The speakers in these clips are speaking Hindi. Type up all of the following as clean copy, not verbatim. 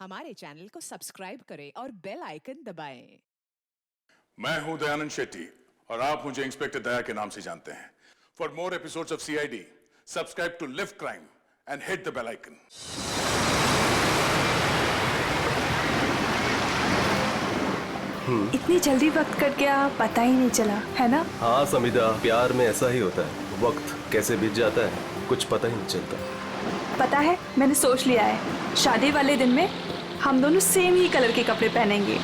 हमारे चैनल को सब्सक्राइब करें और बेल आइकन दबाएं। मैं हूं दयानंद शेट्टी और आप मुझे इंस्पेक्टर दया के नाम से जानते हैं। For more episodes of CID subscribe to live crime and hit the bell icon. इतनी जल्दी वक्त कट गया पता ही नहीं चला, है ना? हाँ समिधा, प्यार में ऐसा ही होता है, वक्त कैसे बीत जाता है कुछ पता ही नहीं चलता। पता है, मैंने सोच लिया है, शादी वाले दिन में हम दोनों सेम ही कलर के कपड़े पहनेंगे।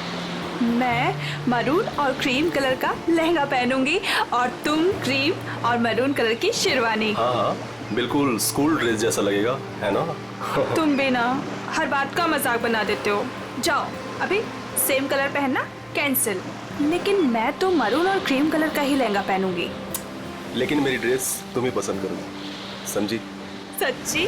मैं मरून और क्रीम कलर का लहंगा पहनूंगी और तुम क्रीम और मरून कलर की शेरवानी। हाँ हाँ, बिल्कुल स्कूल ड्रेस जैसा लगेगा, है ना? तुम भी ना हर बात का मजाक बना देते हो। जाओ अभी सेम कलर पहनना कैंसिल। लेकिन मैं तो मरून और क्रीम कलर का ही लहंगा पहनूंगी। लेकिन मेरी ड्रेस तुम ही पसंद करोगी, समझी? सच्ची?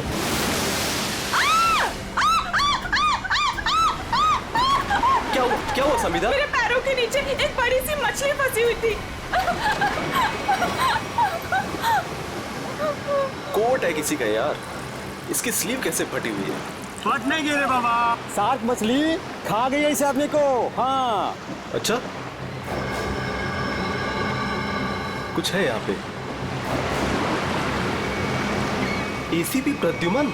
क्या हुआ समिधा? मेरे पैरों के नीचे एक बड़ी सी मछली फंसी हुई थी। कोट है किसी का यार, इसकी स्लीव कैसे फटी हुई है? फट नहीं गिरे बाबा, शार्क मछली खा गई है इस आदमी को। हाँ अच्छा, कुछ है यहाँ पे। एसीपी प्रद्युमन,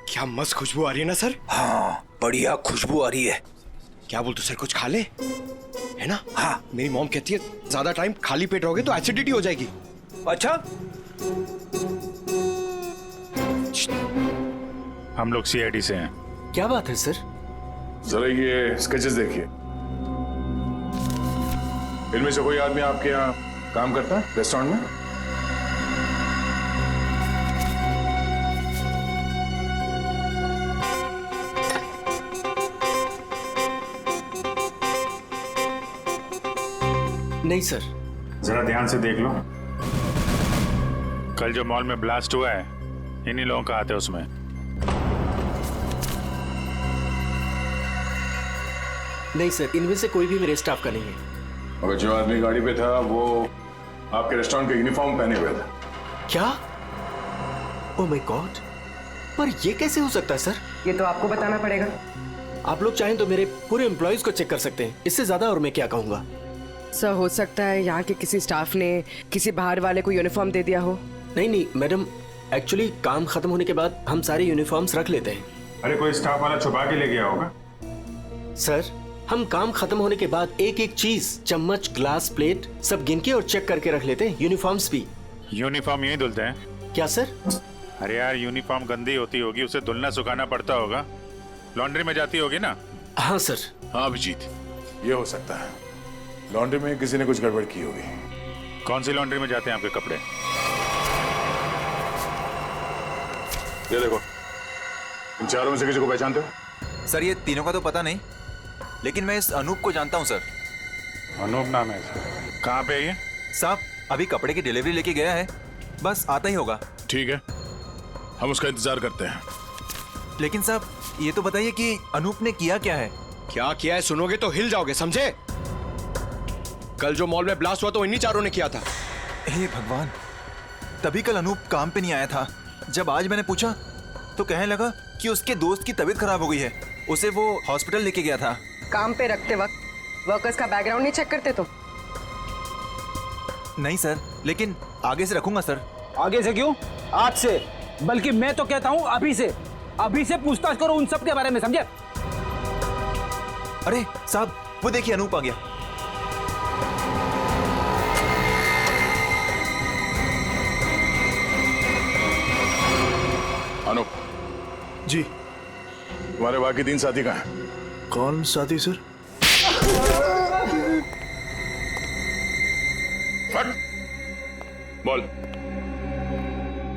क्या मस्त खुशबू आ रही है ना सर? हाँ बढ़िया खुशबू आ रही है। क्या बोलते सर, कुछ खा ले, है ना? हाँ, मेरी मॉम कहती है ज्यादा टाइम खाली पेट रहोगे तो एसिडिटी हो जाएगी। अच्छा, हम लोग सीआईडी से हैं। क्या बात है सर? जरा ये स्केचेस देखिए। इनमें से कोई आदमी आपके यहाँ काम करता है रेस्टोरेंट में? नहीं सर। जरा ध्यान से देख लो। कल जो मॉल में ब्लास्ट हुआ है, इन्हीं लोगों का हाथ है उसमें। नहीं सर, इनमें से कोई भी मेरे स्टाफ का नहीं है। और जो आदमी गाड़ी पे था वो आपके रेस्टोरेंट का यूनिफॉर्म पहने हुए था। क्या? ओह माय गॉड, पर ये कैसे हो सकता है सर? ये तो आपको बताना पड़ेगा। आप लोग चाहें तो मेरे पूरे एम्प्लॉयज को चेक कर सकते हैं, इससे ज्यादा और मैं क्या कहूँगा। सर हो सकता है यहाँ के किसी स्टाफ ने किसी बाहर वाले को यूनिफॉर्म दे दिया हो। नहीं मैडम, एक्चुअली काम खत्म होने के बाद हम सारे यूनिफॉर्म्स रख लेते हैं। अरे कोई स्टाफ वाला छुपा के ले गया होगा। सर, हम काम खत्म होने के बाद एक एक चीज, चम्मच, ग्लास, प्लेट सब गिन के और चेक करके रख लेते हैं। यूनिफॉर्म्स भी। यूनिफॉर्म यही धुलते हैं क्या सर? अरे यार, यूनिफॉर्म गंदी होती होगी, उसे धुलना सुखाना पड़ता होगा, लॉन्ड्री में जाती होगी ना। हाँ सर। हाँ अभिजीत, ये हो सकता है लॉन्ड्री में किसी ने कुछ गड़बड़ की होगी। कौन सी लॉन्ड्री में जाते हैं आपके कपड़े? ये देखो, इन चारों में से किसी को पहचानते हो? सर ये तीनों का तो पता नहीं, लेकिन मैं इस अनूप को जानता हूं सर। अनूप नाम है इसका। कहाँ पे है ये? साहब अभी कपड़े की डिलीवरी लेके गया है, बस आता ही होगा। ठीक है, हम उसका इंतजार करते हैं। लेकिन साहब ये तो बताइए कि अनूप ने किया क्या है? क्या किया है सुनोगे तो हिल जाओगे, समझे? कल जो मॉल में ब्लास्ट हुआ तो इन्हीं चारों ने किया था। हे भगवान, तभी कल अनूप काम पे नहीं आया था। जब आज मैंने पूछा तो कहने लगा कि उसके दोस्त की तबीयत खराब हो गई है, उसे वो हॉस्पिटल लेके गया था। काम पे रखते वक्त वर्कर्स का बैकग्राउंड नहीं चेक करते तुम? नहीं सर, लेकिन आगे से रखूंगा सर। आगे से क्यों, आज से। बल्कि मैं तो कहता हूँ अभी से पूछताछ करो उन सब के बारे में, समझे? अरे साहब वो देखिए अनूप आ गया। अनूप जी। तुम्हारे बाकी 3 साथी कहाँ हैं? कौन साथी सर? फट बोल,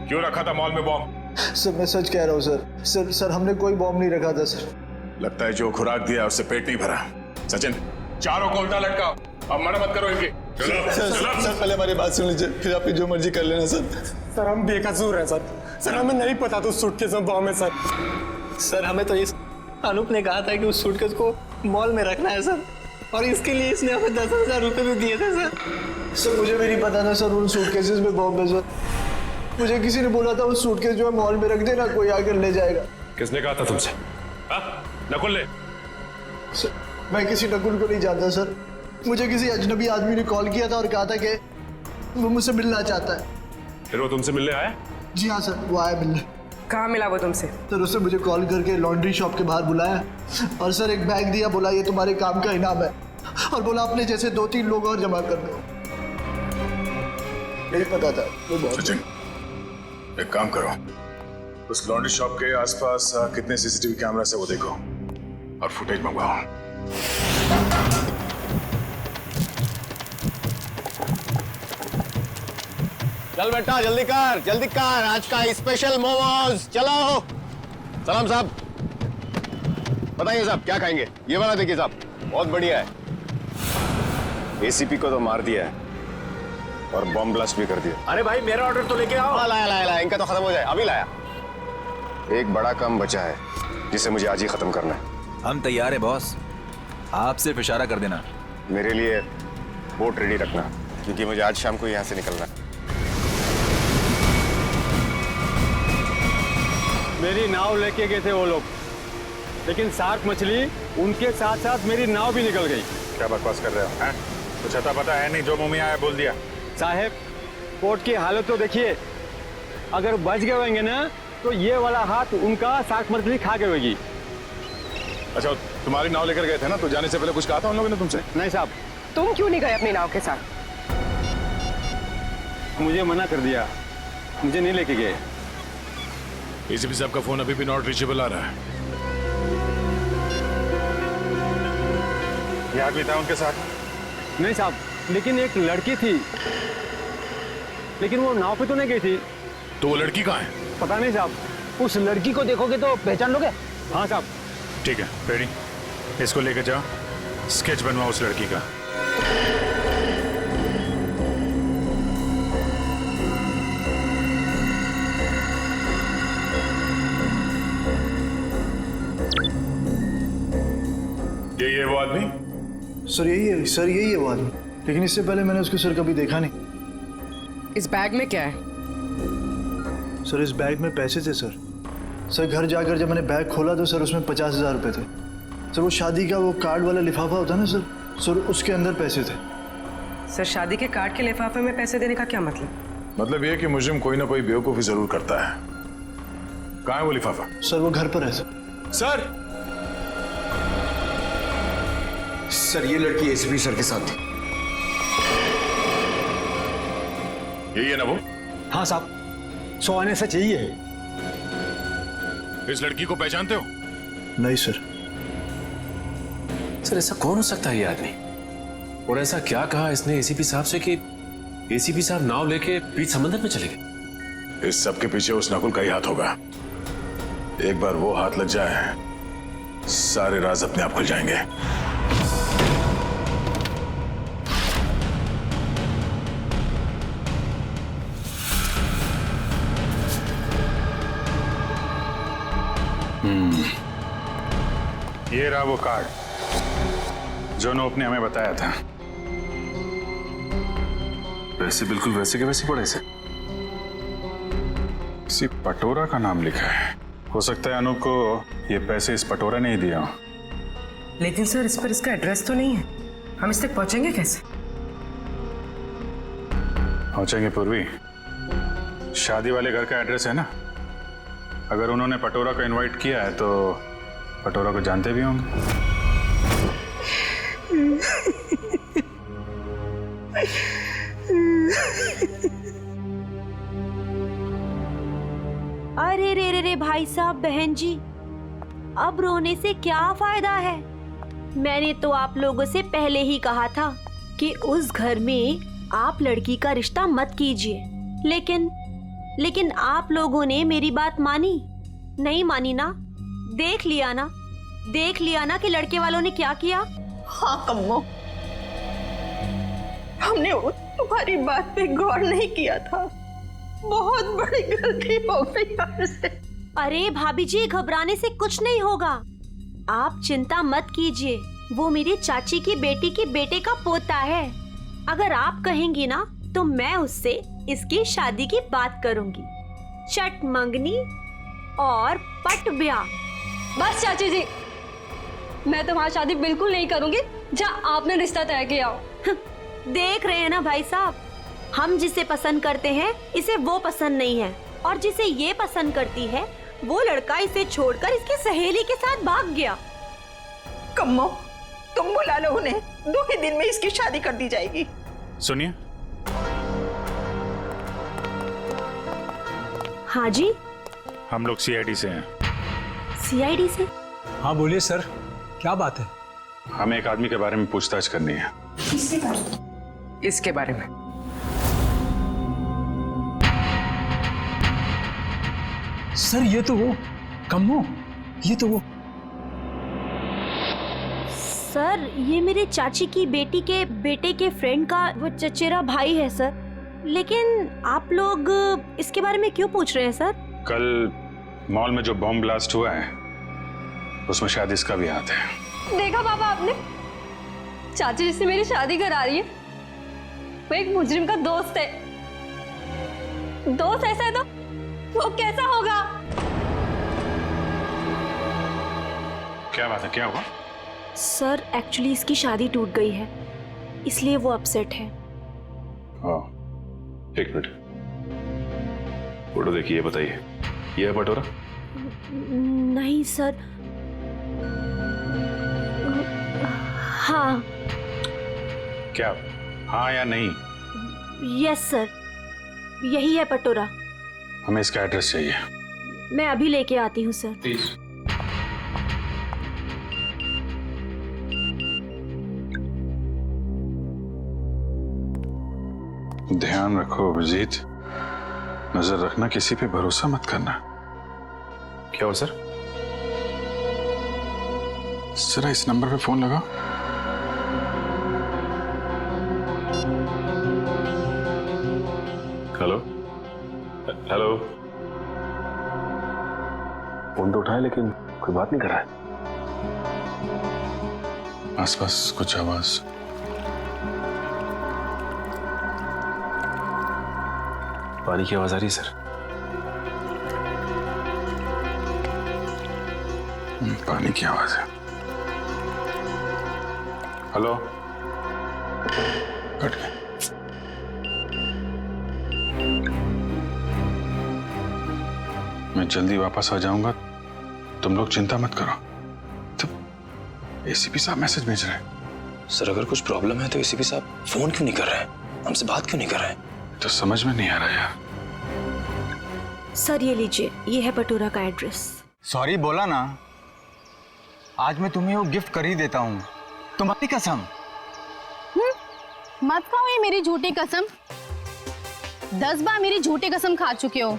क्यों रखा था मॉल में बॉम्ब? सर मैं सच कह रहा हूँ सर। सर हमने कोई बॉम्ब नहीं रखा था सर। लगता है जो खुराक दिया उससे पेट नहीं भरा। सचिन, चारों को उल्टा लटकाओ, अब मना मत करो इनकी। सर पहले हमारी बात सुन लीजिए, फिर आप जो मर्जी कर लेना सर। हम बेकसूर हैं सर हमें नहीं पता तो सूटकेस में बॉम्ब है सर। सर हमें तो इस अनूप ने कहा था कि उस सूटकेस को मॉल में रखना है सर। और इसके लिए इसने हमें 10,000 रुपए भी दिए थे सर। सर मुझे भी नहीं पता था सर उन सूटकेसेस में बॉम्ब है सर। मुझे किसी ने बोला था उस सूटकेस जो है मॉल में रख देना, कोई आकर ले जाएगा। किसने कहा था तुमसे? नकुल ने? सर मैं किसी नकुल को नहीं जानता सर। मुझे किसी अजनबी आदमी ने कॉल किया था और कहा था कि वो मुझसे मिलना चाहता है। फिर वो तुमसे मिलने आया? जी हाँ सर, वो आया मिलने। कहाँ मिला वो तुमसे? सर उसने मुझे कॉल करके लॉन्ड्री शॉप के बाहर बुलाया और सर एक बैग दिया, बोला ये तुम्हारे काम का इनाम है, और बोला अपने जैसे 2-3 लोग और जमा कर दो। नहीं पता था वो बहुत। सचिन एक काम करो, उस लॉन्ड्री शॉप के आसपास कितने सीसीटीवी कैमरा से वो देखो और फुटेज मंगवाओ। चल बेटा जल्दी कर, आज का स्पेशल मोमोज। चलो सलाम साहब, बताइए साहब क्या खाएंगे? ये वाला देखिए साहब, बहुत बढ़िया है। एसीपी को तो मार दिया है और बॉम्ब ब्लास्ट भी कर दिया। अरे भाई मेरा ऑर्डर तो लेके आओ। लाया, इनका तो खत्म हो जाए, अभी लाया। एक बड़ा काम बचा है जिसे मुझे आज ही खत्म करना है। हम तैयार है बॉस, आप सिर्फ इशारा कर देना। मेरे लिए बोट रेडी रखना, क्योंकि मुझे आज शाम को यहाँ से निकलना है। मेरी नाव लेके गए थे वो लोग, लेकिन शार्क मछली उनके साथ साथ मेरी नाव भी निकल गई। क्या बकवास कर रहे हो? हैं? कुछ अता पता है नहीं, जो मुंह में आया बोल दिया। साहब पोर्ट की हालत तो देखिए, अगर बच गए होंगे ना तो ये वाला हाथ उनका शार्क मछली खा गई होगी। अच्छा तुम्हारी नाव लेकर गए थे ना, तो जाने से पहले कुछ कहा था उन लोगों ने तुमसे? नहीं साहब। तुम क्यों नहीं गए अपनी नाव के साथ? मुझे मना कर दिया, मुझे नहीं लेके गए। एसीपी साहब का फोन अभी भी नॉट रीचेबल आ रहा है। ये आदमी था उनके साथ? नहीं साहब, लेकिन एक लड़की थी, लेकिन वो नाव पे तो नहीं गई थी। तो वो लड़की कहाँ है? पता नहीं साहब, उस लड़की को देखोगे तो पहचान लोगे। हाँ साहब। ठीक है रेडी, इसको लेकर जाओ, स्केच बनवाओ उस लड़की का। ये वो आदमी? सर यही है सर, यही है वो आदमी, लेकिन इससे पहले मैंने उसको सर कभी देखा नहीं। इस बैग में क्या है? सर इस बैग में पैसे थे सर। सर घर जाकर जब मैंने बैग खोला तो सर उसमें 50,000 रुपए थे। सर वो शादी का वो कार्ड वाला लिफाफा होता है ना सर उसके अंदर पैसे थे। सर शादी के कार्ड के लिफाफे में पैसे देने का क्या मतलब? मतलब ये कि मुजरिम कोई ना कोई बेवकूफी जरूर करता है। कहाँ है वो लिफाफा? सर वो घर पर है सर। सर ये लड़की एसीपी सर के साथ थी। यही है ना वो? हाँ साहब, 100 आने से चाहिए। इस लड़की को पहचानते हो? नहीं सर। सर ऐसा कौन हो सकता है ये आदमी? और ऐसा क्या कहा इसने एसीपी साहब से कि एसीपी साहब नाव लेके बीच समंदर में चले गए? इस सब के पीछे उस नकुल का ही हाथ होगा। एक बार वो हाथ लग जाए, सारे राज अपने आप खुल जाएंगे। ये रहा वो कार्ड जो नोप ने हमें बताया था। वैसे बिल्कुल वैसे के वैसे पड़े से। किसी पटोरा का नाम लिखा है। हो सकता है अनूप को ये पैसे इस पटोरा ने ही दिया हो। लेकिन सर इस पर इसका एड्रेस तो नहीं है, हम इस तक पहुंचेंगे कैसे? पहुंचेंगे पूर्वी, शादी वाले घर का एड्रेस है ना। अगर उन्होंने पटोरा को इनवाइट किया है तो पटोरा को जानते भी होंगे। अरे रे भाई साहब, बहन जी, अब रोने से क्या फायदा है? मैंने तो आप लोगों से पहले ही कहा था कि उस घर में आप लड़की का रिश्ता मत कीजिए, लेकिन आप लोगों ने मेरी बात मानी नहीं मानी ना? देख लिया ना कि लड़के वालों ने क्या किया। हाँ कम्मो, हमने तुम्हारी बात पे गौर नहीं किया था, बहुत बड़ी गलती हो गई हमसे। अरे भाभी जी, घबराने से कुछ नहीं होगा, आप चिंता मत कीजिए। वो मेरी चाची की बेटी के बेटे का पोता है। अगर आप कहेंगी ना तो मैं उससे इसकी शादी की बात करूंगी। चट मंगनी और पट ब्याह। बस चाची जी, मैं तुम्हारी शादी बिल्कुल नहीं करूंगी जहाँ आपने रिश्ता तय किया हो। देख रहे हैं ना भाई साहब, हम जिसे पसंद करते हैं इसे वो पसंद नहीं है, और जिसे ये पसंद करती है वो लड़का इसे छोड़कर इसकी सहेली के साथ भाग गया। कम्मो, तुम बुला लो उन्हें, 2 ही दिन में इसकी शादी कर दी जाएगी। सुनिए। हाँ जी, हम लोग सीआईडी से हैं। सीआईडी से? हाँ बोलिए सर, क्या बात है? हमें एक आदमी के बारे में पूछताछ करनी है। किसके बारे में? इसके बारे में। सर ये तो वो कम्मो, ये तो वो। सर ये मेरे चाची की बेटी के बेटे के फ्रेंड का वो चचेरा भाई है सर। लेकिन आप लोग इसके बारे में क्यों पूछ रहे हैं सर? कल मॉल में जो बॉम्ब ब्लास्ट हुआ है उसमें शायद इसका भी हाथ है। देखा पापा आपने, चाची जिससे मेरी शादी करा रही है वो एक मुजरिम का दोस्त है। दोस्त ऐसा है तो वो कैसा होगा? क्या बात है, क्या हुआ? सर एक्चुअली इसकी शादी टूट गई है, इसलिए वो अपसेट है। हाँ, एक मिनट, फोटो देखिए, ये बताइए, ये है पटोरा? नहीं सर। हाँ। क्या? हाँ या नहीं? यस सर, यही है पटोरा। हमें इसका एड्रेस चाहिए। मैं अभी लेके आती हूँ सर। प्लीज। ध्यान रखो अभिजीत, नजर रखना, किसी पे भरोसा मत करना। क्या हुआ सर? जरा इस नंबर पे फोन लगाओ। Hello hello. फोन तो उठाए लेकिन कोई बात नहीं कर रहा है। आसपास कुछ आवाज? पानी की आवाज आ रही है सर। पानी की आवाज है। हेलो, कट गया। मैं जल्दी वापस आ जाऊंगा, तुम लोग चिंता मत करो। तो एसीपी साहब मैसेज भेज रहे हैं। सर अगर कुछ प्रॉब्लम है तो एसीपी साहब फोन क्यों नहीं कर रहे हैं, हमसे बात क्यों नहीं कर रहे हैं? तो समझ में नहीं आ रहा यार। सर ये लीजिए, ये है पटोरा का एड्रेस। सॉरी बोला ना, आज मैं तुम्हें वो गिफ्ट कर ही देता हूँ, तुम्हारी कसम। मत खाओ ये मेरी झूठी कसम। 10 बार मेरी झूठी कसम खा चुके हो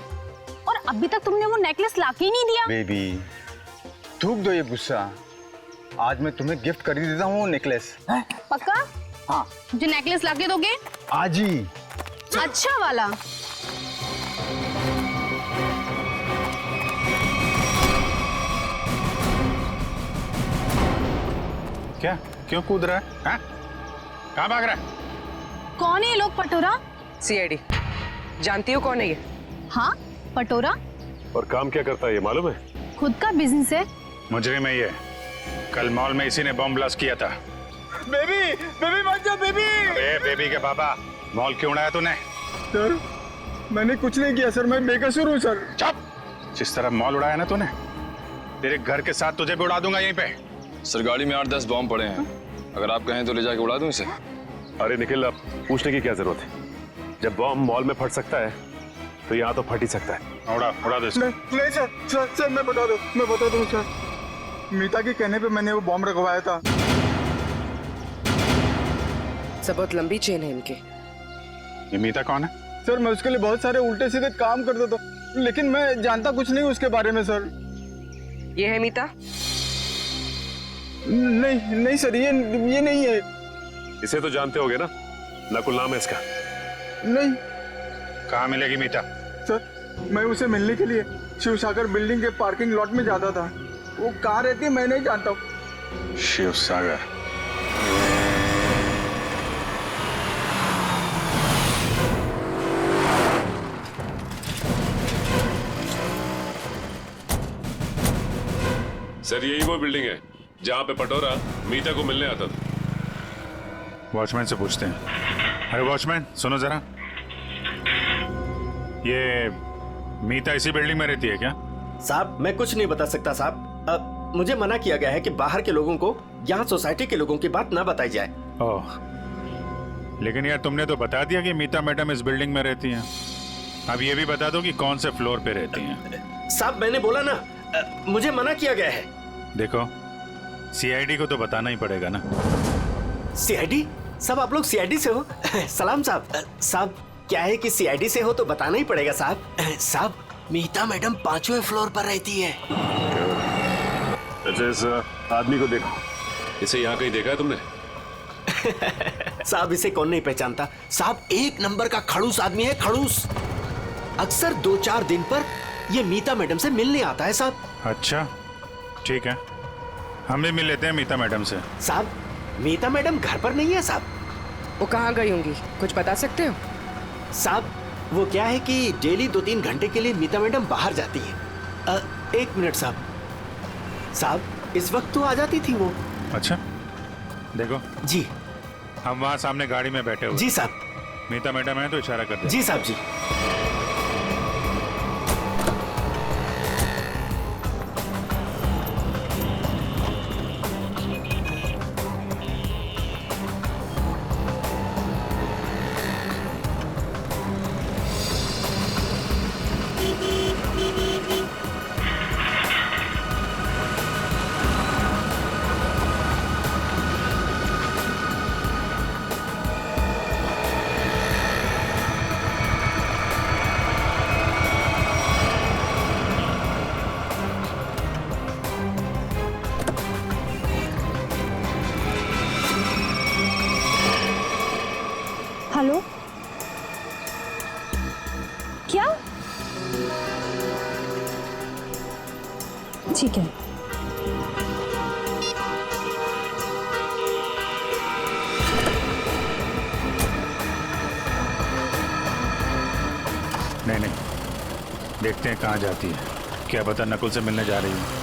और अभी तक तुमने वो नेकलेस लाके ही नहीं दिया। बेबी थूक दो ये गुस्सा, आज मैं तुम्हें गिफ्ट कर ही देता हूँ वो नेकलेस। पक्का? हाँ। मुझे नेकलेस लाके दोगे? आज ही। अच्छा वाला। क्या? क्यों कूद रहा है? हाँ? कहाँ भाग रहा है? कौन है ये लोग? पटोरा? सीआईडी। जानती हो कौन है ये? हाँ पटोरा। और काम क्या करता है ये मालूम है? खुद का बिजनेस है। मुजरिम है ये। कल मॉल में इसी ने बॉम्ब ब्लास्ट किया था। बेबी, बेबी मत जाओ बेबी। अरे बेबी के पापा, मॉल क्यों उड़ाया तूने? सर मैंने कुछ नहीं किया सर, मैं बेकसूर हूँ सर। चुप! जिस तरह मॉल उड़ाया ना तूने, तेरे घर के साथ तुझे भी उड़ा दूंगा यहीं पे। सर गाड़ी में 8-10 बॉम्ब पड़े हैं, अगर आप कहें तो ले जाके उड़ा दूं इसे। अरे निखिल, अब पूछने की क्या जरूरत है? जब बॉम्ब मॉल में फट सकता है तो यहाँ तो फट ही सकता है। उड़ा दो इसको। नहीं सर, मैं बता दूँ सर। मीता के कहने पे मैंने वो बॉम्ब रखवाया था। सब बहुत लंबी चेन है इनके। ये मीता कौन है? सर मैं उसके लिए बहुत सारे उल्टे सीधे काम करता था, लेकिन मैं जानता कुछ नहीं उसके बारे में सर। ये है मीता? नहीं सर, ये नहीं है। इसे तो जानते होगे ना, नकुल नाम है इसका। नहीं। कहाँ मिलेगी मीता? सर मैं उसे मिलने के लिए शिवसागर बिल्डिंग के पार्किंग लॉट में जाता था। वो कहाँ रहती है मैं नहीं जानता हूँ। शिवसागर? सर यही वो बिल्डिंग है जहाँ पे पटोरा मीता को मिलने आता था। वॉचमैन से पूछते हैं। अरे वॉचमैन सुनो जरा, ये मीता इसी बिल्डिंग में रहती है क्या? साहब मैं कुछ नहीं बता सकता साहब, मुझे मना किया गया है कि बाहर के लोगों को यहाँ सोसाइटी के लोगों की बात ना बताई जाए। ओह, लेकिन यार तुमने तो बता दिया कि मीता मैडम इस बिल्डिंग में रहती हैं। अब ये भी बता दो कि कौन से फ्लोर पे रहती हैं। साहब मैंने बोला ना, मुझे मना किया गया है। देखो सीआईडी को तो बताना ही पड़ेगा ना। सीआईडी? सब आप लोग सीआईडी से हो? सलाम साहब। साहब क्या है कि सीआईडी से हो तो बताना ही पड़ेगा साहब। साहब मीता मैडम 5वें फ्लोर पर रहती है। अच्छा इस आदमी को देखो, इसे यहाँ कहीं देखा है तुमने? साहब इसे कौन नहीं पहचानता साहब, 1 नंबर का खड़ूस आदमी है, खड़ूस। अक्सर 2-4 दिन पर ये मीता मैडम से मिलने आता है साहब। अच्छा ठीक है, हम भी मिल लेते हैं मीता मैडम से। साहब मीता मैडम घर पर नहीं है साहब। वो कहाँ गई होंगी, कुछ बता सकते हो? साहब वो क्या है कि डेली 2-3 घंटे के लिए मीता मैडम बाहर जाती है। 1 मिनट साहब। साहब इस वक्त तो आ जाती थी वो। अच्छा देखो जी, हम वहाँ सामने गाड़ी में बैठे हुए। जी साहब। मीता मैडम है तो इशारा कर दे। जी साहब जी। हेलो, क्या? ठीक है। नहीं, देखते हैं कहाँ जाती है। क्या पता नकुल से मिलने जा रही है।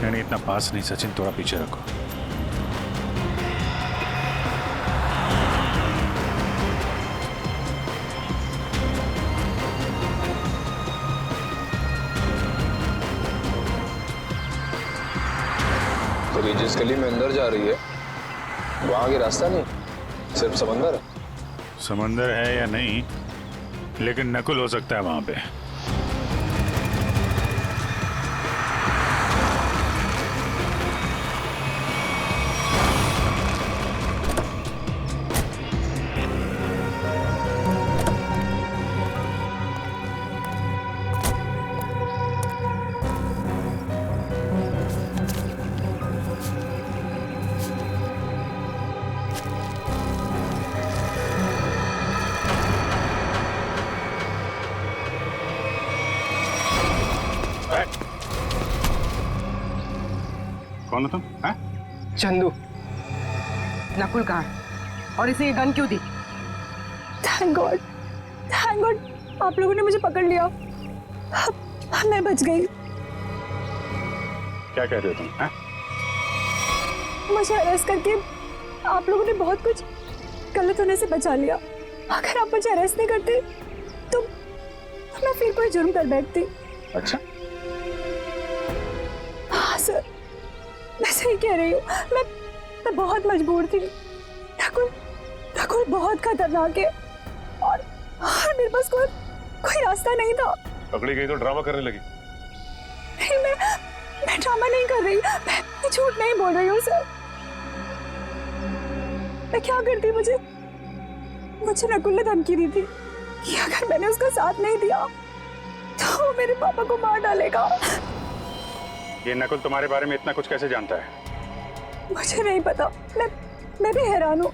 नहीं, इतना पास नहीं सचिन, थोड़ा पीछे रखो। तो ये जिस गली में अंदर जा रही है वहां आगे रास्ता नहीं, सिर्फ समंदर है। समंदर है या नहीं, लेकिन नकुल हो सकता है वहां पे। कौन हो तुम? चंदू। नकुल कहाँ है? और इसे ये गन क्यों दी? थैंक गॉड आप लोगों ने मुझे पकड़ लिया। मैं बच गई। क्या कह रहे हो तुम? मुझे अरेस्ट करके आप लोगों ने बहुत कुछ गलत होने से बचा लिया। अगर आप मुझे अरेस्ट नहीं करते तो मैं फिर कोई जुर्म कर बैठती। अच्छा हाँ सर, मैं सही कह रही हूँ। मैं बहुत मजबूर थी। नकुल बहुत खतरनाक है और मेरे पास कोई रास्ता नहीं था। पकड़ी गई तो ड्रामा करने लगी। नहीं, मैं ड्रामा नहीं कर रही। मैं झूठ नहीं बोल रही हूँ सर। मैं क्या करती, मुझे नकुल ने धमकी दी थी कि अगर मैंने उसका साथ नहीं दिया तो वो मेरे पापा को मार डालेगा। ये नकुल तुम्हारे बारे में इतना कुछ कैसे जानता है? मुझे नहीं पता, मैं भी हैरान हूँ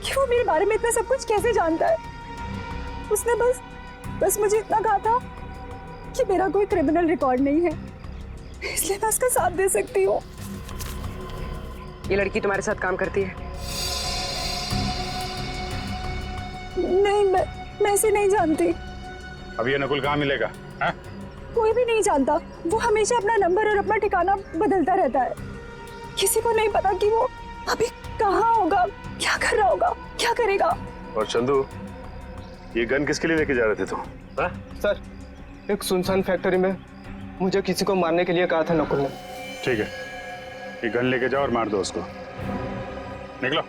कि वो मेरे बारे में इतना सब कुछ कैसे जानता है। उसने बस मुझे इतना कहा था कि मेरा कोई क्रिमिनल रिकॉर्ड नहीं है, इसलिए मैं उसका साथ दे सकती हूँ। ये लड़की तुम्हारे साथ काम करती है? नहीं, मैं इसे नहीं जानती। अब ये नकुल कहाँ मिलेगा? है? कोई भी नहीं जानता। वो हमेशा अपना नंबर और अपना ठिकाना बदलता रहता है। किसी को नहीं पता कि वो अभी कहाँ होगा, क्या कर रहा होगा, क्या करेगा। और चंदू, ये गन किसके लिए लेके जा रहे थे तुम? सर, एक सुनसान फैक्ट्री में मुझे किसी को मारने के लिए कहा था नकुल ने। ठीक है, ये गन लेके जाओ और मार दो उसको। निकलो।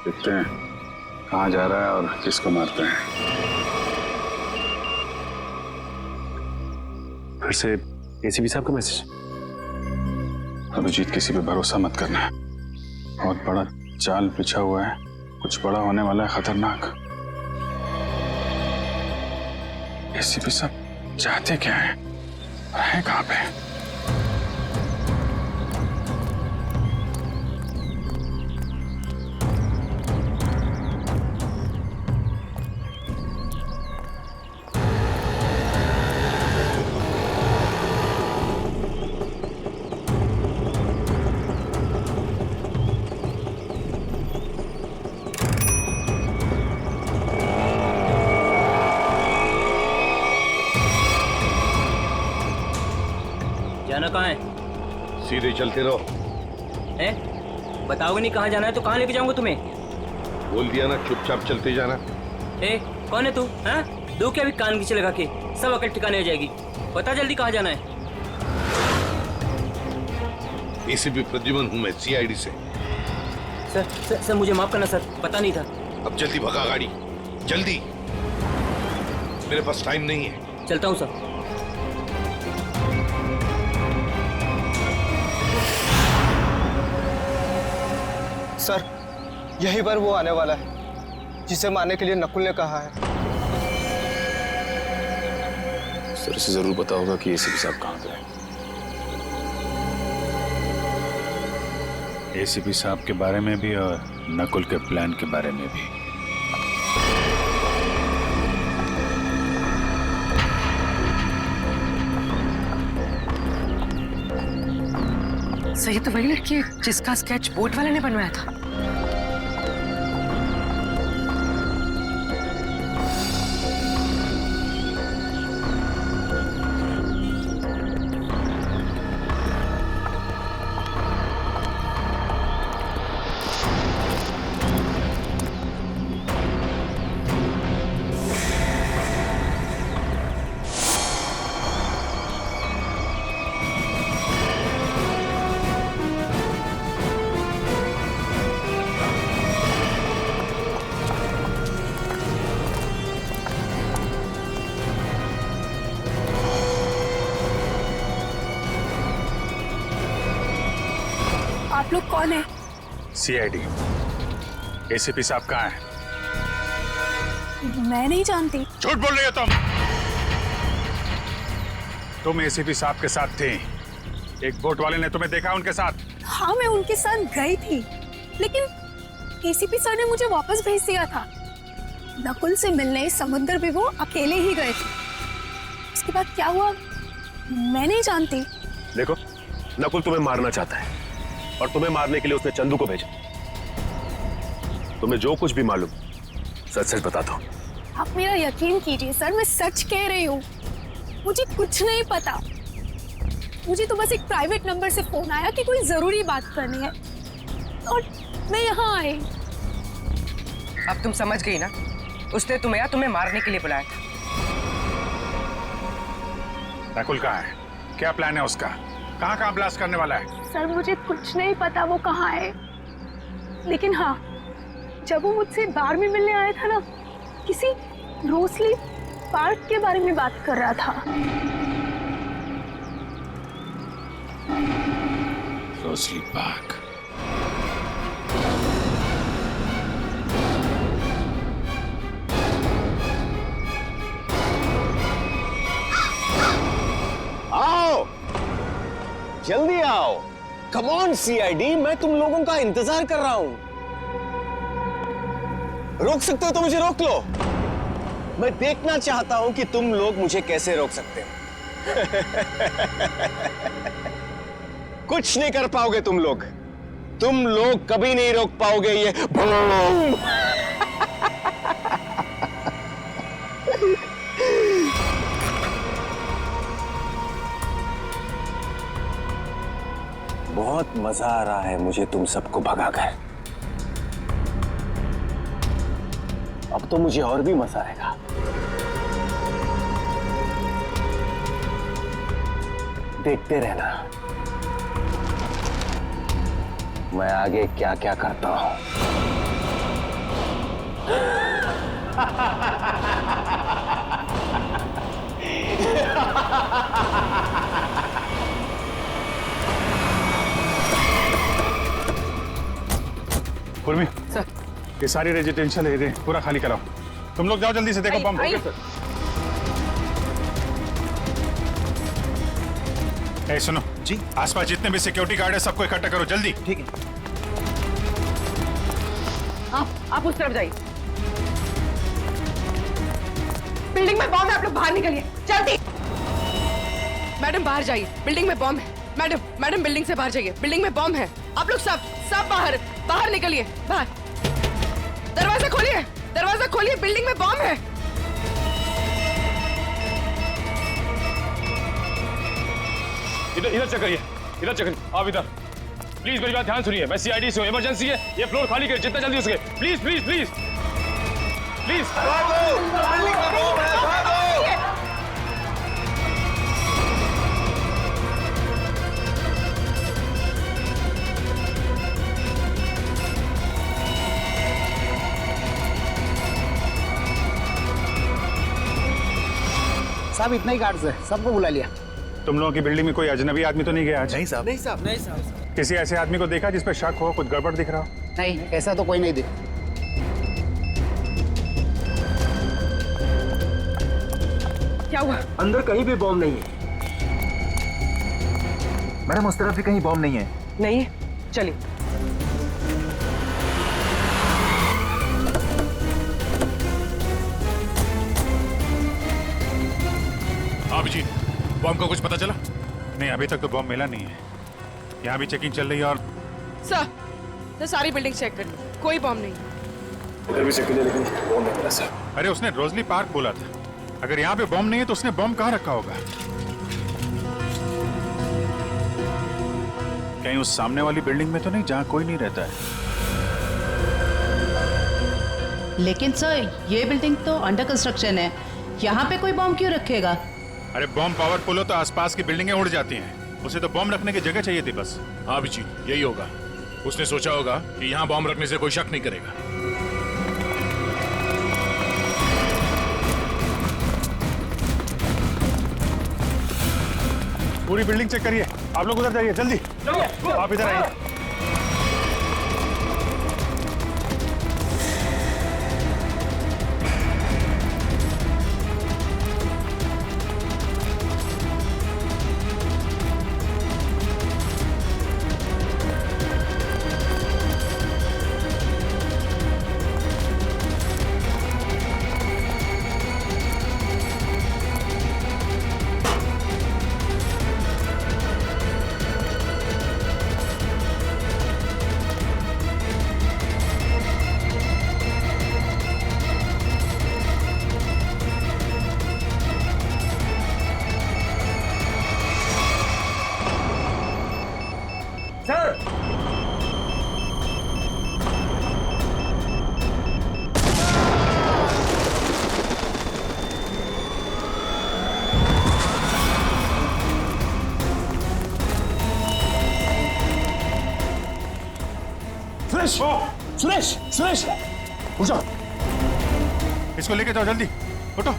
देखते हैं कहाँ जा रहा है और किसको मारते हैं। फिर से एसीपी साहब का मैसेज। अभिजीत, किसी पे भरोसा मत करना। बहुत बड़ा जाल बिछा हुआ है, कुछ बड़ा होने वाला है, खतरनाक। एसीपी साहब चाहते क्या है, है कहाँ पे? जाना कहाँ है? सीधे चलते रहो। बताओगे नहीं कहाँ जाना है तो कहाँ लेके जाऊंगा तुम्हें? बोल दिया ना, चुपचाप चलते जाना। कौन है तू? हाँ, दो क्या भी कान खींचे लगा के सब अकड़ ठिकाने हो जाएगी। बता जल्दी कहाँ जाना है? एसीपी प्रद्युमन हूँ मैं, सीआईडी से। सर मुझे माफ करना सर, पता नहीं था। अब जल्दी भगा गाड़ी, जल्दी, मेरे पास टाइम नहीं है। चलता हूँ सर। सर, यही बार वो आने वाला है जिसे मारने के लिए नकुल ने कहा है। सर से जरूर पता होगा कि एसीपी साहब कहाँ पे हैं। एसीपी साहब के बारे में भी और नकुल के प्लान के बारे में भी। सही तो वही लड़की है जिसका स्केच बोट वाले ने बनवाया था। आप लोग कौन है? सीआईडी। एसीपी साहब कहाँ है? मैं नहीं जानती। झूठ बोल रही हो तुम एसीपी साहब के साथ थी। एक बोट वाले ने तुम्हें देखा उनके साथ? हाँ, मैं उनके साथ गई थी, लेकिन एसीपी सर ने मुझे वापस भेज दिया था। नकुल से मिलने समुद्र भी वो अकेले ही गए थे। उसके बाद क्या हुआ मैं नहीं जानती। देखो, नकुल तुम्हें मारना चाहता है और तुम्हें मारने के लिए उसने चंदू को भेजा। तुम्हें जो कुछ भी मालूम सच सच बता दो। आप मेरा यकीन कीजिए सर, मैं सच कह रही हूँ। मुझे कुछ नहीं पता। मुझे तो बस एक प्राइवेट नंबर से फोन आया कि कोई जरूरी बात करनी है और मैं यहाँ आई। अब तुम समझ गई ना, उसने तुम्हें मारने के लिए बुलाया था। नकुल कहाँ है? क्या प्लान है उसका? कहाँ ब्लास्ट करने वाला है? सर मुझे कुछ नहीं पता वो कहाँ है, लेकिन हाँ, जब वो मुझसे बार में मिलने आया था ना, किसी रोसली पार्क के बारे में बात कर रहा था। Rosalie park? जल्दी आओ। कम ऑन सीआईडी, मैं तुम लोगों का इंतजार कर रहा हूं। रोक सकते हो तो मुझे रोक लो। मैं देखना चाहता हूं कि तुम लोग मुझे कैसे रोक सकते हो। कुछ नहीं कर पाओगे तुम लोग कभी नहीं रोक पाओगे ये बूम। बहुत मजा आ रहा है मुझे तुम सबको भगाकर। अब तो मुझे और भी मजा आएगा। देखते रहना मैं आगे क्या क्या करता हूं। उर्मी, ये सारी रेजिडेंशियल एरिया पूरा खाली कराओ। तुम लोग जाओ जल्दी से, देखो बम। ए सुनो जी, आसपास जितने भी सिक्योरिटी गार्ड है सबको इकट्ठा करो जल्दी। ठीक है। आप उस तरफ जाइए। बिल्डिंग में बॉम्ब है, आप लोग बाहर निकलिए जल्दी। मैडम बाहर जाइए, बिल्डिंग में बॉम्ब है। मैडम बिल्डिंग से बाहर जाइए, बिल्डिंग में बॉम्ब है। आप लोग सब बाहर निकलिए। बाहर दरवाजा खोलिए, बिल्डिंग में बॉम्ब है। इधर चेक करिए, आप इधर प्लीज मेरी बात ध्यान सुनिए। मैं सीआईडी से हूं, इमरजेंसी है, ये फ्लोर खाली करिए जितना जल्दी हो सके। Please please please please. साहब इतना ही गार्ड्स है, सबको बुला लिया। तुम लोगों की बिल्डिंग में कोई अजनबी आदमी तो नहीं गया आज? नहीं साहब। नहीं साहब। किसी ऐसे आदमी को देखा जिस पे शक हो, कुछ गड़बड़ दिख रहा हो? नहीं, ऐसा तो कोई नहीं दिख। क्या हुआ? अंदर कहीं भी बॉम्ब नहीं है। मैडम उस तरफ भी कहीं बॉम्ब नहीं है। नहीं है, चलिए। अभिजीत, बॉम्ब का कुछ पता चला? नहीं, अभी तक तो बॉम्ब मिला नहीं है। यहाँ भी चेकिंग चल रही है। और सर सारी बिल्डिंग चेक कर, कोई बॉम्ब नहीं। इधर भी चेक किया लेकिन बॉम्ब नहीं मिला सर। अरे उसने रोजली पार्क बोला था। अगर यहाँ पे बॉम्ब नहीं है तो उसने बॉम्ब कहाँ रखा होगा? कहीं उस सामने वाली बिल्डिंग में तो नहीं जहाँ कोई नहीं रहता है? लेकिन सर ये बिल्डिंग तो अंडर कंस्ट्रक्शन है, यहाँ पे कोई बॉम्ब क्यों रखेगा? अरे बॉम्ब पावरफुल हो तो आसपास की बिल्डिंगें उड़ जाती हैं। उसे तो बॉम्ब रखने की जगह चाहिए थी बस। हाँ अभिजीत, यही होगा। उसने सोचा होगा कि यहाँ बॉम्ब रखने से कोई शक नहीं करेगा। पूरी बिल्डिंग चेक करिए। आप लोग उधर जाइए जल्दी। आप इधर आइए। सुरेश, उठो। इसको लेके जाओ जल्दी, उठो।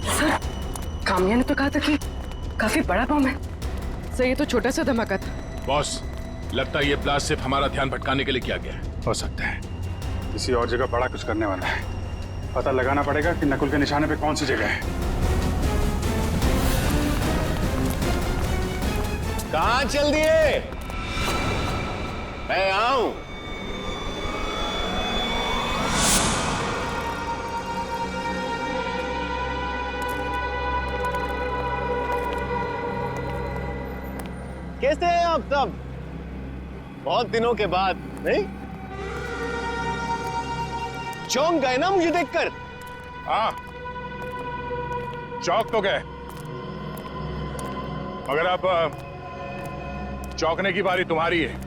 सर काम्या ने तो कहा था कि काफी बड़ा बम है। सर ये तो छोटा सा धमाका था। बॉस, लगता है ये ब्लास्ट सिर्फ हमारा ध्यान भटकाने के लिए किया गया है। हो सकता है किसी और जगह बड़ा कुछ करने वाला है। पता लगाना पड़ेगा कि नकुल के निशाने पे कौन सी जगह है। कहाँ चल दिए? मैं आऊं। कैसे हैं आप सब? बहुत दिनों के बाद, नहीं? चौंक गए ना मुझे देखकर? हाँ, चौंक तो गए, मगर अब चौंकने की बारी तुम्हारी है।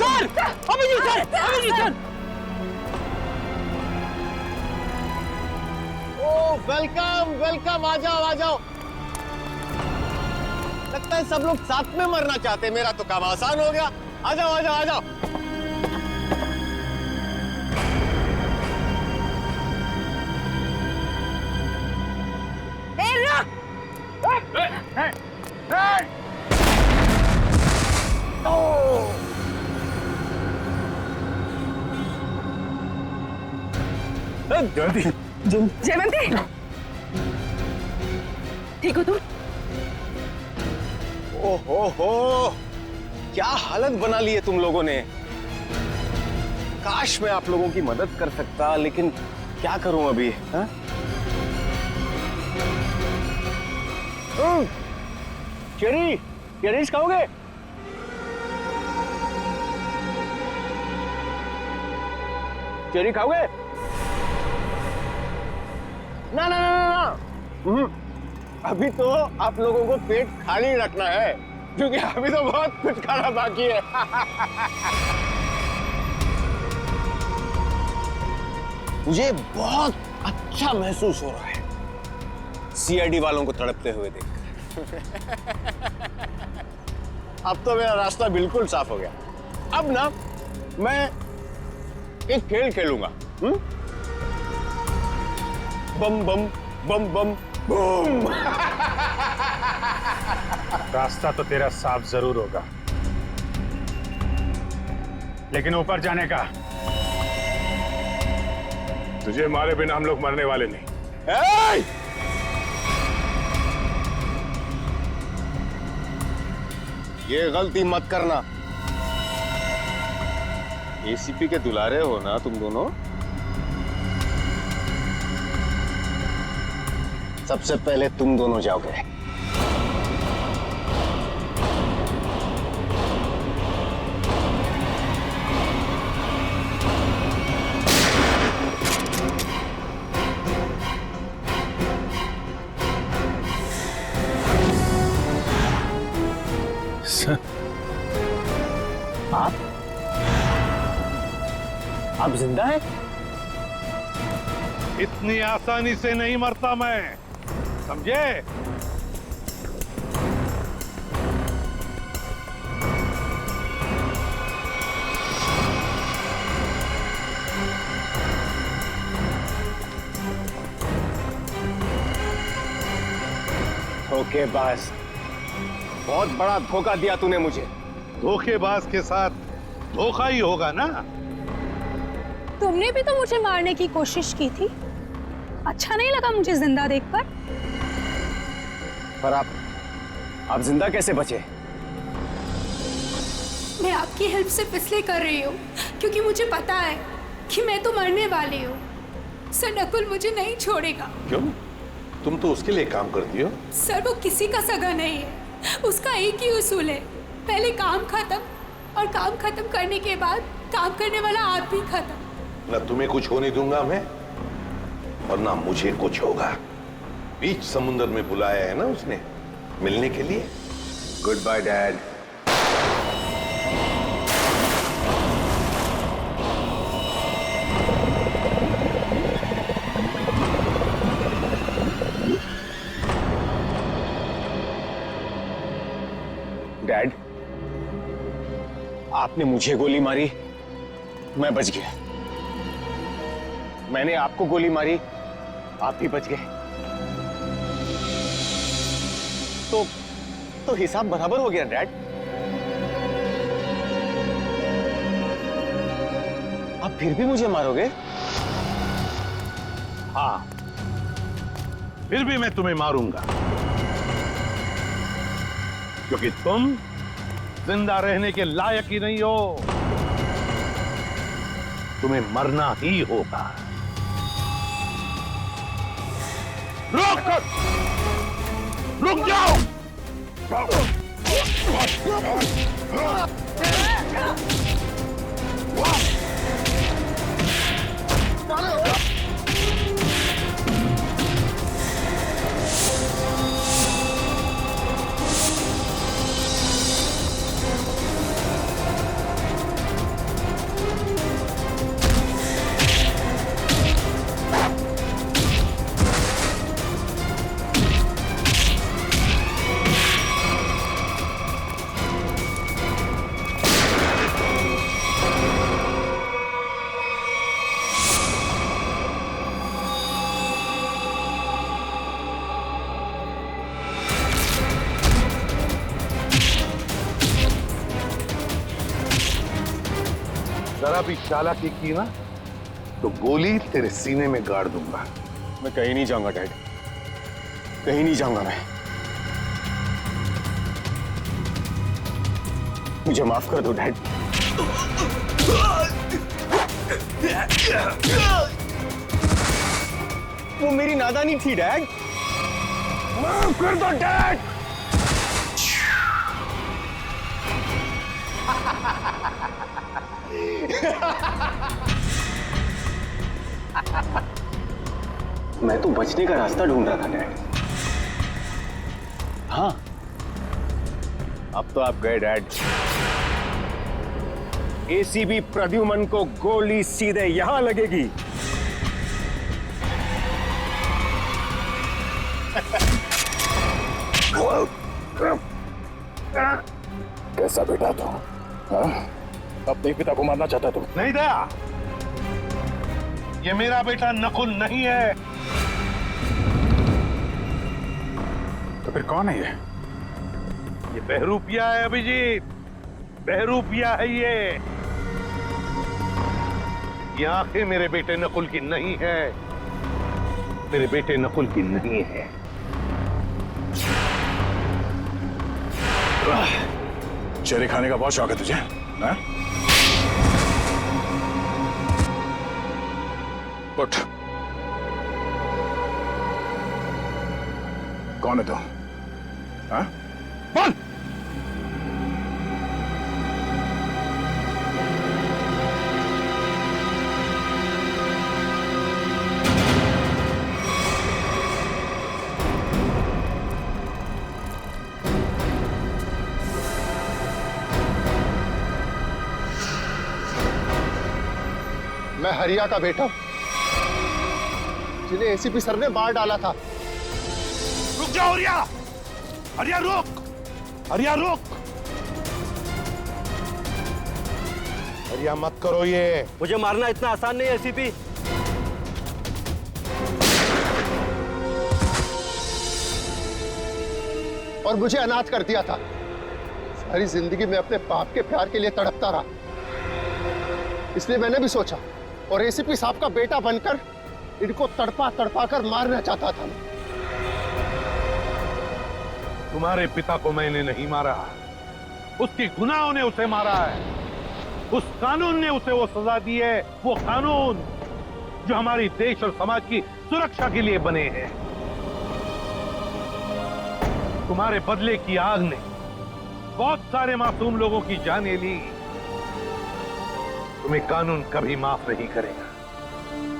Sir, Abhijeet sir, Abhijeet sir. Oh welcome welcome, आ जाओ आ जाओ। लगता है सब लोग साथ में मरना चाहते हैं, मेरा तो काम आसान हो गया। आ जाओ आ जाओ आ जाओ। जयवंती, ठीक हो तुम? ओहो, क्या हालत बना ली है तुम लोगों ने। काश मैं आप लोगों की मदद कर सकता, लेकिन क्या करूं अभी। हाँ? चेरीज खाओगे? चेरी खाओगे? ना ना ना ना, अभी तो आप लोगों को पेट खाली रखना है, क्योंकि अभी तो बहुत कुछ खाना बाकी है। मुझे बहुत अच्छा महसूस हो रहा है सीआईडी वालों को तड़पते हुए देखकर। अब तो मेरा रास्ता बिल्कुल साफ हो गया। अब ना मैं एक खेल खेलूंगा। बम बम बम बम बम। रास्ता तो तेरा साफ जरूर होगा, लेकिन ऊपर जाने का तुझे मारे बिना हम लोग मरने वाले नहीं। ये गलती मत करना। एसीपी के दुलारे हो ना तुम दोनों। सबसे पहले तुम दोनों जाओगे। आप जिंदा हैं? इतनी आसानी से नहीं मरता मैं, समझे? धोखेबाज, बहुत बड़ा धोखा दिया तूने मुझे। धोखेबाज के साथ धोखा ही होगा ना। तुमने भी तो मुझे मारने की कोशिश की थी। अच्छा नहीं लगा मुझे जिंदा देखकर। पर आप जिंदा कैसे बचे? मैं आपकी हेल्प सिर्फ इसलिए कर रही हूँ क्योंकि मुझे पता है कि मैं तो मरने वाली हूँ। सर, नकुल मुझे नहीं छोड़ेगा। क्यों? तुम तो उसके लिए काम करती हो। सर, वो किसी का सगा नहीं है। उसका एक ही उसूल है, पहले काम खत्म, और काम खत्म करने के बाद काम करने वाला आदमी खत्म। ना तुम्हें कुछ होने दूंगा मैं, और ना मुझे कुछ होगा। बीच समुद्र में बुलाया है ना उसने मिलने के लिए। Good bye dad. आपने मुझे गोली मारी, मैं बच गया। मैंने आपको गोली मारी, आप भी बच गए। तो हिसाब बराबर हो गया डैड। आप फिर भी मुझे मारोगे? हाँ, फिर भी मैं तुम्हें मारूंगा, क्योंकि तुम जिंदा रहने के लायक ही नहीं हो। तुम्हें मरना ही होगा। रुक जाओ! जरा भी चालाकी की ना तो गोली तेरे सीने में गाड़ दूंगा। मैं कहीं नहीं जाऊंगा डैड, कहीं नहीं जाऊंगा मैं। मुझे माफ कर दो डैड। वो मेरी नादानी थी डैड। माफ कर दो डैड। मैं तो बचने का रास्ता ढूंढ रहा था डैड। हाँ, अब तो आप गए डैड। एसीबी प्रद्युमन को गोली सीधे यहां लगेगी। कैसा बेटा तू? अपने पिता को मारना चाहता तू? नहीं दया, ये मेरा बेटा नकुल नहीं है। तो फिर कौन है ये बहरूपिया है अभिजीत, बहरूपिया है ये आंखें मेरे बेटे नकुल की नहीं है, मेरे बेटे नकुल की नहीं है। चेरी खाने का बहुत शौक है तुझे, ना? उठ। कौन है तू? हाँ? बोल। मैं हरिया का बेटा हूं, जिन्हें एसीपी सर ने मार डाला था। रुक जाओ हरिया, हरिया रुक, हरिया रुक, हरिया मत करो ये। मुझे मारना इतना आसान नहीं है एसीपी। और मुझे अनाथ कर दिया था। सारी जिंदगी में अपने बाप के प्यार के लिए तड़पता रहा, इसलिए मैंने भी सोचा और एसीपी साहब का बेटा बनकर इनको तड़पा तड़पा कर मारना चाहता था। तुम्हारे पिता को मैंने नहीं मारा, उसके गुनाहों ने उसे मारा है। उस कानून ने उसे वो सजा दी है, वो कानून जो हमारी देश और समाज की सुरक्षा के लिए बने हैं। तुम्हारे बदले की आग ने बहुत सारे मासूम लोगों की जानें ली। तुम्हें कानून कभी माफ नहीं करेगा,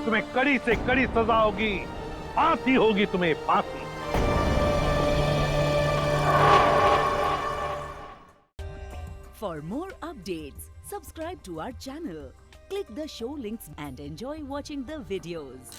तुम्हें कड़ी से कड़ी सजा होगी, फांसी होगी, तुम्हें फांसी। For more updates, subscribe to our channel, click the show links and enjoy watching the videos.